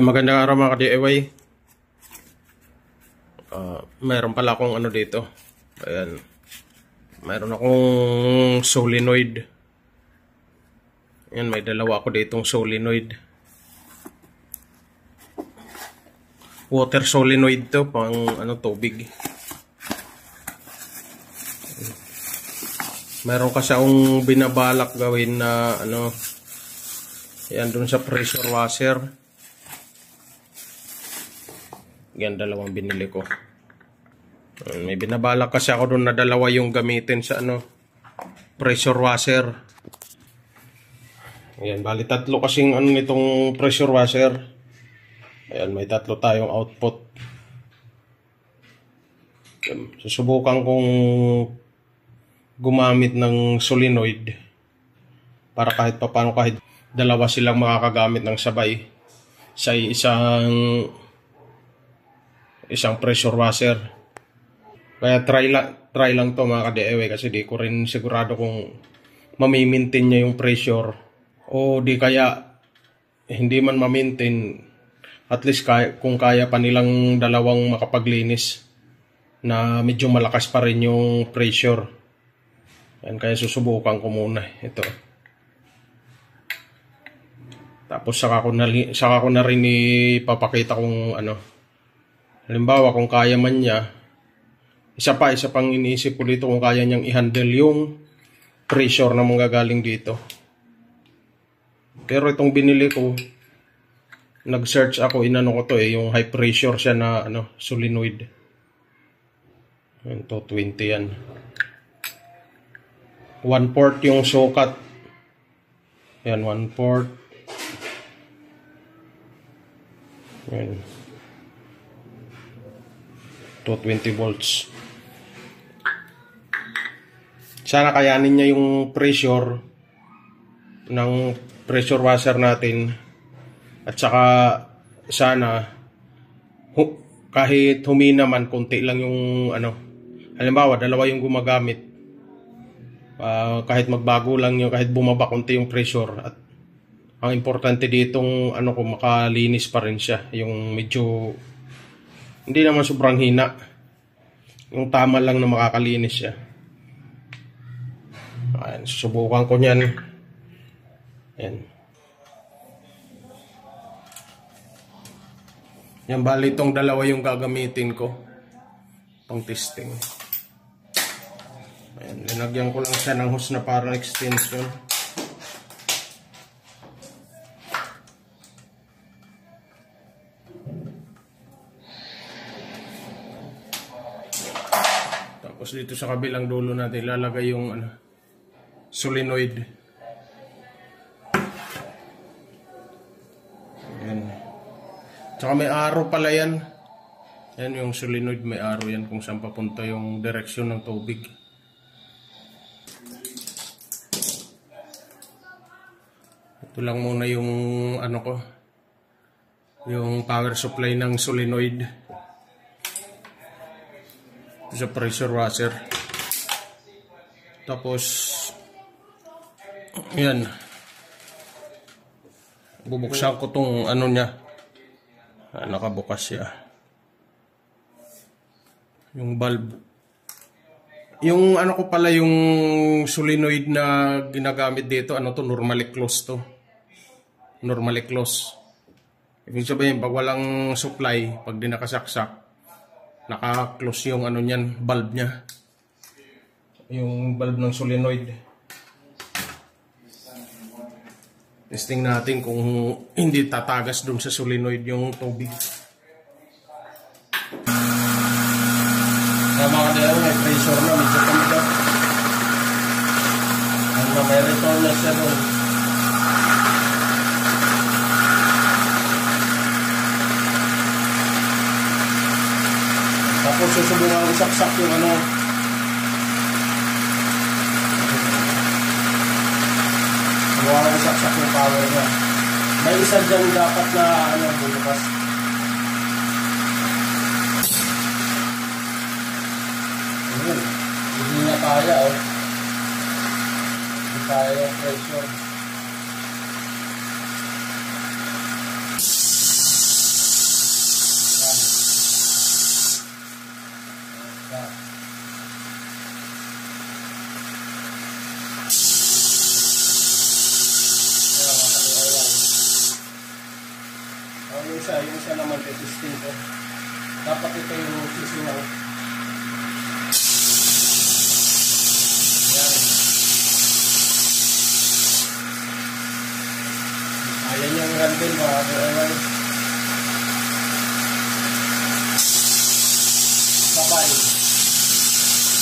Magandang araw mga ka-DIY. Mayroon pala akong ano dito. Ayan. Mayroon akong solenoid. Ayan, may dalawa ako ditong solenoid. Water solenoid to, pang ano, tubig. Mayroon kasi akong binabalak gawin na ano, ayan, dun sa pressure washer. Yan, dalawang binili ko. May binabalak kasi ako doon na dalawa yung gamitin sa ano, pressure washer. Ayan, bali tatlo kasing ano nitong pressure washer. Ayan, may tatlo tayong output. Ayan, susubukan kong gumamit ng solenoid para kahit paano, kahit dalawa silang makakagamit ng sabay sa isang pressure washer. Kaya try lang to mga ka-DIY, kasi di ko rin sigurado kung mamimaintain niya yung pressure o di kaya hindi man ma-maintain, at least kung kaya pa nilang dalawang makapaglinis na medyo malakas pa rin yung pressure. Yan, kaya susubukan ko muna ito. Tapos saka ko na rin ipapakita kung ano. Halimbawa, kung kaya man niya, isa pang iniisip ko dito, kung kaya niyang i-handle yung pressure na manggagaling dito. Pero itong binili ko, nag-search ako, inano ko to yung high pressure siya na ano, solenoid. Yan, 220 yan. 1/4 yung sukat. Yan, 1/4. Yan. 220 volts. Sana kayanin niya yung pressure ng pressure washer natin. At saka sana kahit humina man, konti lang yung ano. Halimbawa, dalawa yung gumagamit. Kahit magbago lang yung, kahit bumaba konti yung pressure. At ang importante ditong ano, kung makalinis pa rin siya. Yung medyo hindi naman sobrang hina. Yung tama lang na makakalinis siya. Ayan, susubukan ko niyan. Ayan. Yan, bali itong dalawa yung gagamitin ko pang testing. Ayan, linagyan ko lang siya ng hose na parang extension. Tapos dito sa kabilang dulo natin ilalagay yung ano, solenoid. Ayan. Tsaka may arrow pala yan. Yan yung solenoid, may arrow yan kung saan papunta yung direksyon ng tubig. Ito lang muna yung ano ko, yung power supply ng solenoid sa pressure washer. Tapos yan, bubuksan ko tong ano niya. Nakabukas siya, yung bulb. Yung ano ko pala, yung solenoid na ginagamit dito, ano to, normally close to. Normally close. Ibig sabihin, pag walang supply, pag di nakasaksak, naka-close yung ano niyan, bulb niya. Yung bulb ng solenoid. Testing natin kung hindi tatagas dun sa solenoid yung tubig. Kaya mga ka-DIY, may pressure na, medyo tumigas. Ano, may return na siya dun. Tapos susubukan ko saksak yung ano, susubukan ko saksak yung power niya. May isa dyan dapat na ano, bukas. kaya oh. Hindi kaya yung pressure. Yung isa naman resisting ko. Dapat ito yung sisinaw. Yan. Ayan yung random mga kaewan. Sabay.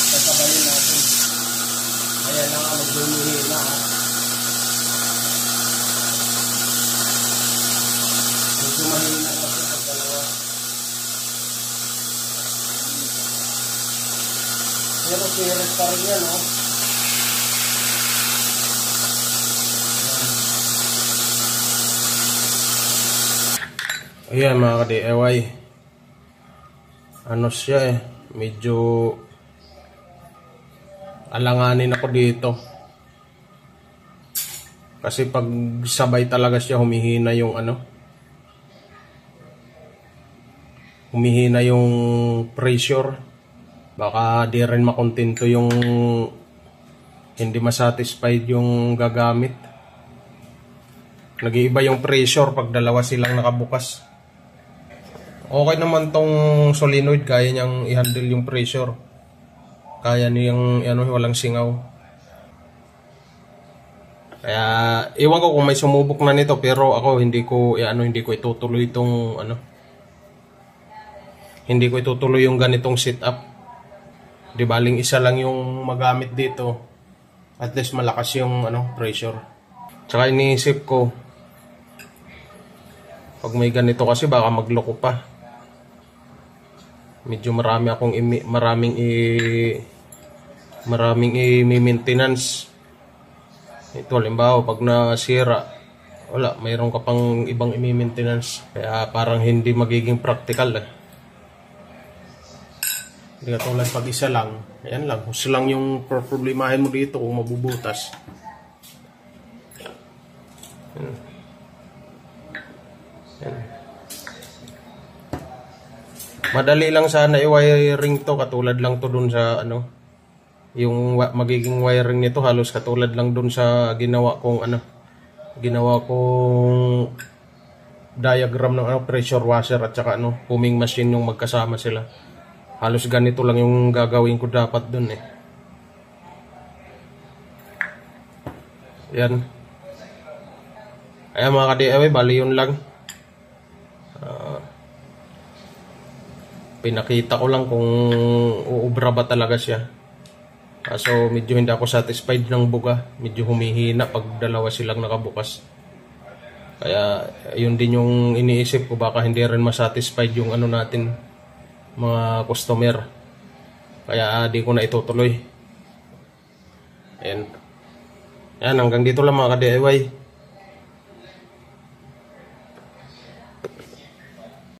Sasabayin natin. Ayan na nga, magdumihi na ha. Mahina kasi ang dalawa. Pero sirit pa rin yan, oh. Ayan mga ka-DIY. Ano siya eh. Medyo alanganin ako dito. Kasi pag sabay talaga siya, humihina yung ano. Humihina yung pressure, baka di rin makontento yung hindi masatisfied yung gagamit. Nag-iiba yung pressure pag dalawa silang nakabukas. Okay naman tong solenoid, kaya niyang i-handle yung pressure, kaya niyang ano, walang singaw. Kaya iwan ko kung may sumubok na nito, pero ako hindi ko itutuloy itong ano. Hindi ko itutuloy yung ganitong setup. Di baling isa lang yung magamit dito. At least malakas yung ano, pressure. Tsaka iniisip ko, pag may ganito kasi baka magloko pa. Medyo maraming i-maintenance. Ito halimbawa pag nasira, wala, mayroon ka pang ibang i-maintenance. Kaya parang hindi magiging practical eh. Hindi katulad pag isa lang, ayan lang, gusto lang yung problemahin mo dito kung mabubutas. Ayan. Ayan. Madali lang sana i-wiring to, katulad lang to dun sa ano, yung magiging wiring nito halos katulad lang dun sa ginawa kong diagram ng ano, pressure washer at saka ano, foaming machine, yung magkasama sila. Halos ganito lang yung gagawin ko dapat dun eh. Yan. Ayan mga ka-DIY, bali yun lang. Pinakita ko lang kung uubra ba talaga siya. So medyo hindi ako satisfied ng buga. Medyo humihina pag dalawa silang nakabukas. Kaya yun din yung iniisip ko, baka hindi rin masatisfied yung ano natin, mga customer. Kaya di ko na itutuloy. Ayan. Ayan, hanggang dito lang mga ka-DIY.